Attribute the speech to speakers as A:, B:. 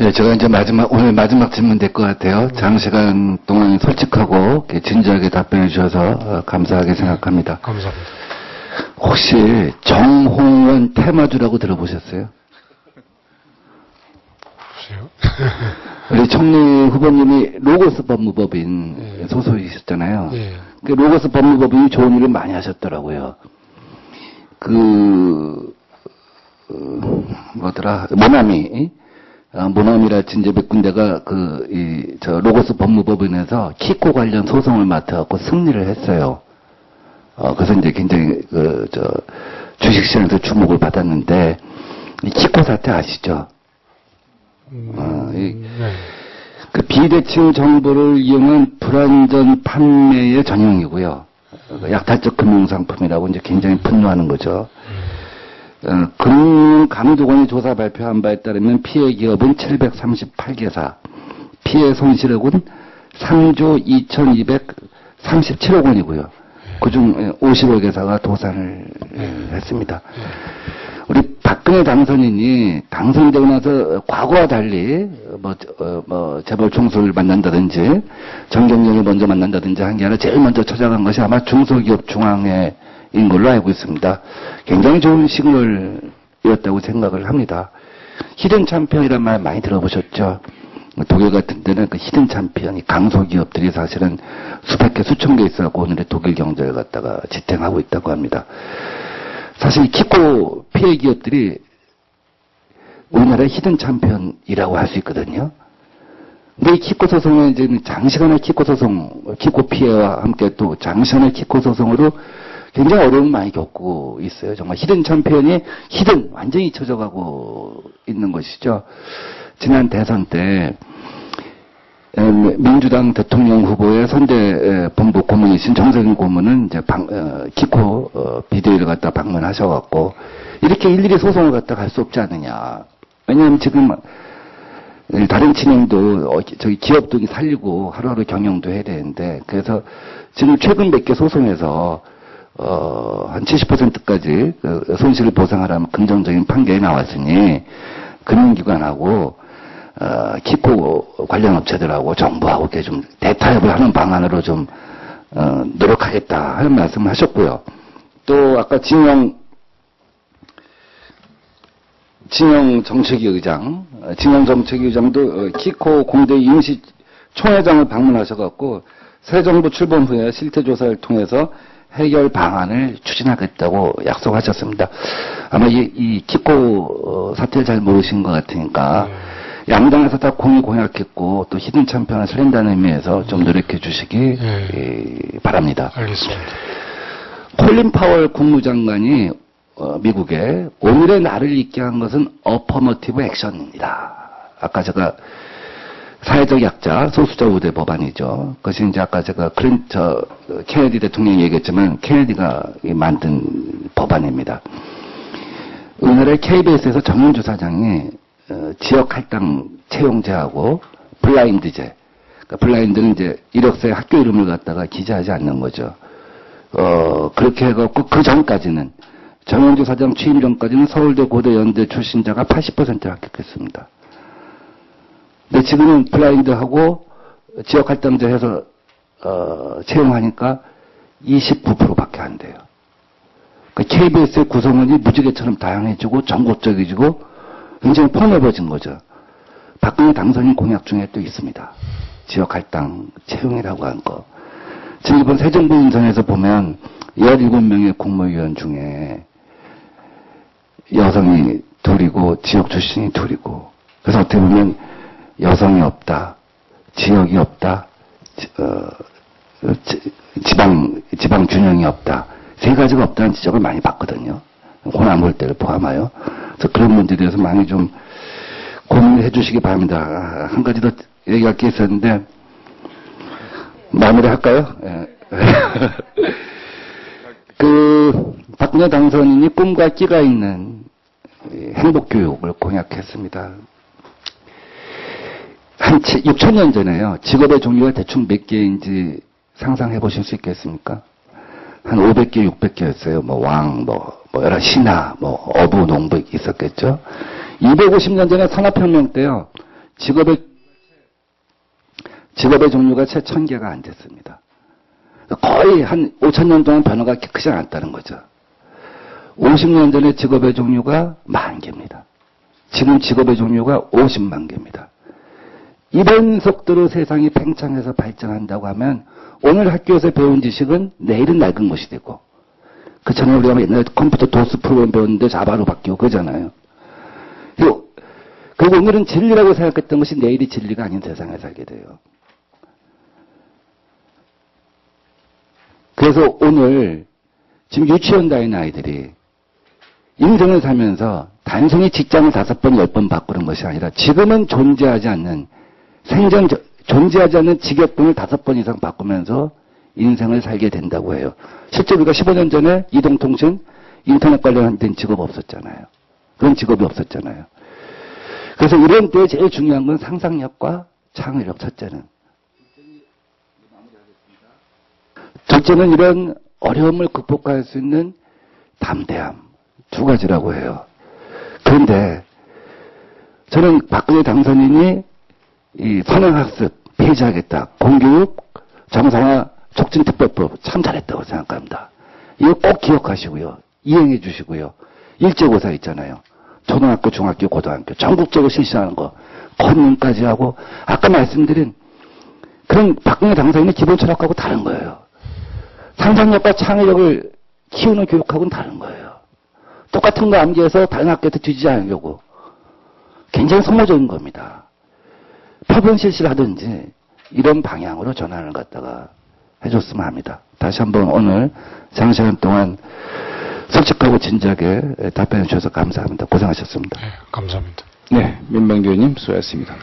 A: 네, 제가 이제 오늘 마지막 질문 될 것 같아요. 장시간 동안 솔직하고 진지하게 답변해 주셔서 감사하게 생각합니다.
B: 감사합니다.
A: 혹시 정홍원 테마주라고 들어보셨어요?
B: 보세요.
A: 우리 총리 후보님이 로고스 법무법인 소속이셨잖아요. 그 로고스 법무법인이 좋은 일을 많이 하셨더라고요. 모나미라든지 이제 몇 군데가 로고스 법무법인에서 키코 관련 소송을 맡아갖고 승리를 했어요. 그래서 이제 굉장히 주식시장에서 주목을 받았는데, 이 키코 사태 아시죠? 그 비대칭 정보를 이용한 불안전 판매의 전형이고요. 약탈적 금융상품이라고 이제 굉장히 분노하는 거죠. 금융감독원이 조사 발표한 바에 따르면 피해 기업은 738개사, 피해 손실액은 3조 2237억 원이고요. 그중 50억 개사가 도산을 했습니다. 우리 박근혜 당선인이 당선되고 나서 과거와 달리 재벌 총수를 만난다든지 정경련을 먼저 만난다든지 한 게 아니라 제일 먼저 찾아간 것이 아마 중소기업 중앙회인 걸로 알고 있습니다. 굉장히 좋은 시그널이었다고 생각을 합니다. 히든 챔피언이라는 말 많이 들어보셨죠? 독일 같은 데는 그 히든 챔피언이 강소기업들이 사실은 수백 개, 수천 개 있어갖고 오늘의 독일 경제를 갖다가 지탱하고 있다고 합니다. 사실 키코 피해 기업들이 우리나라의 히든 챔피언이라고 할 수 있거든요. 근데 이 키코 소송은 이제 장시간의 키코 소송, 키코 피해와 함께 또 장시간의 키코 소송으로 굉장히 어려움을 많이 겪고 있어요. 정말 히든 챔피언이 완전히 잊혀져가고 있는 것이죠. 지난 대선 때 민주당 대통령 후보의 선대 본부 고문이신 정세균 고문은 이제 키코 비대위를 갖다 방문하셔갖고 이렇게 일일이 소송을 갖다 갈 수 없지 않느냐. 왜냐하면 지금 다른 진행도 저기 기업도 살리고 하루하루 경영도 해야 되는데 그래서 지금 최근 몇 개 소송에서 한 70%까지 손실을 보상하라는 긍정적인 판결이 나왔으니 금융기관하고 키코 관련 업체들하고 정부하고 이렇게 좀 대타협을 하는 방안으로 좀 노력하겠다 하는 말씀을 하셨고요. 또 아까 진영 정책위 의장도 키코 공대 임시 총회장을 방문하셔갖고 새 정부 출범 후에 실태조사를 통해서 해결 방안을 추진하겠다고 약속하셨습니다. 아마 이 키코 사태를 잘 모르신 것 같으니까 양당에서 다 공약했고 또 히든 챔피언을 살린다는 의미에서 좀 노력해 주시기 바랍니다.
B: 알겠습니다.
A: 콜린 파월 국무장관이 미국에 오늘의 나를 잊게 한 것은 어퍼머티브 액션입니다. 아까 제가 사회적 약자 소수자 우대 법안이죠. 그것이 이제 아까 제가 케네디 대통령이 얘기했지만 케네디가 만든 법안입니다. 오늘의 KBS에서 정윤주 사장이 지역 할당 채용제하고 블라인드제. 그러니까 블라인드는 이제 이력서에 학교 이름을 갖다가 기재하지 않는 거죠. 그렇게 해갖고 그 전까지는 정윤주 사장 취임 전까지는 서울대, 고대, 연대 출신자가 80%를 합격했습니다. 근데 지금은 블라인드하고 지역 할당제 해서 채용하니까 29%밖에 안 돼요. 그러니까 KBS의 구성원이 무지개처럼 다양해지고 전국적이고 굉장히 폼해버진 거죠. 박근혜 당선인 공약 중에 또 있습니다. 지역 할당 채용이라고 한 거. 지금 이번 새 정부 인선에서 보면 17명의 국무위원 중에 여성이 둘이고 지역 출신이 둘이고 그래서 어떻게 보면 여성이 없다, 지역이 없다, 지방 균형이 없다, 세 가지가 없다는 지적을 많이 받거든요. 호남홀대를 포함하여. 그래서 그런 문제에 대해서 많이 좀 고민을 해주시기 바랍니다. 한 가지 더 얘기할 게 있었는데 마무리 할까요? 박근혜 당선인이 꿈과 끼가 있는 행복교육을 공약했습니다. 한 6,000년 전에요. 직업의 종류가 대충 몇 개인지 상상해 보실 수 있겠습니까? 한 500개, 600개였어요. 왕, 여러 신하, 어부, 농부 있었겠죠. 250년 전에 산업혁명 때요. 직업의 종류가 채 1000개가 안 됐습니다. 거의 한 5000년 동안 변화가 크지 않았다는 거죠. 50년 전에 직업의 종류가 10,000개입니다. 지금 직업의 종류가 50만 개입니다. 이런 속도로 세상이 팽창해서 발전한다고 하면 오늘 학교에서 배운 지식은 내일은 낡은 것이 되고, 그렇잖아요. 우리가 옛날에 컴퓨터 도스 프로그램 배웠는데 자바로 바뀌고 그러잖아요. 그리고 오늘은 진리라고 생각했던 것이 내일이 진리가 아닌 세상에 살게 돼요. 그래서 오늘 지금 유치원 다니는 아이들이 인생을 살면서 단순히 직장을 5번, 10번 바꾸는 것이 아니라 지금은 존재하지 않는 존재하지 않는 직업군을 5번 이상 바꾸면서 인생을 살게 된다고 해요. 실제 우리가 15년 전에 이동통신, 인터넷 관련된 직업 없었잖아요. 그런 직업이 없었잖아요. 그래서 이런 때에 제일 중요한 건 상상력과 창의력, 첫째는. 둘째는 이런 어려움을 극복할 수 있는 담대함. 2가지라고 해요. 그런데 저는 박근혜 당선인이 이 선행학습 폐지하겠다, 공교육 정상화 촉진특별법 참 잘했다고 생각합니다. 이거 꼭 기억하시고요. 이행해 주시고요. 일제고사 있잖아요. 초등학교, 중학교, 고등학교 전국적으로 실시하는 거 권능까지 하고, 아까 말씀드린 그런 박근혜 당선인의 기본 철학하고 다른 거예요. 상상력과 창의력을 키우는 교육하고는 다른 거예요. 똑같은 거 암기해서 다른 학교한테 뒤지지 않으려고 굉장히 소모적인 겁니다. 표본실시를 하든지 이런 방향으로 전환을 갖다가 해줬으면 합니다. 다시 한번 오늘 장시간 동안 솔직하고 진지하게 답변해 주셔서 감사합니다. 고생하셨습니다.
B: 네, 감사합니다.
C: 네, 민방기 의원님 수고하셨습니다.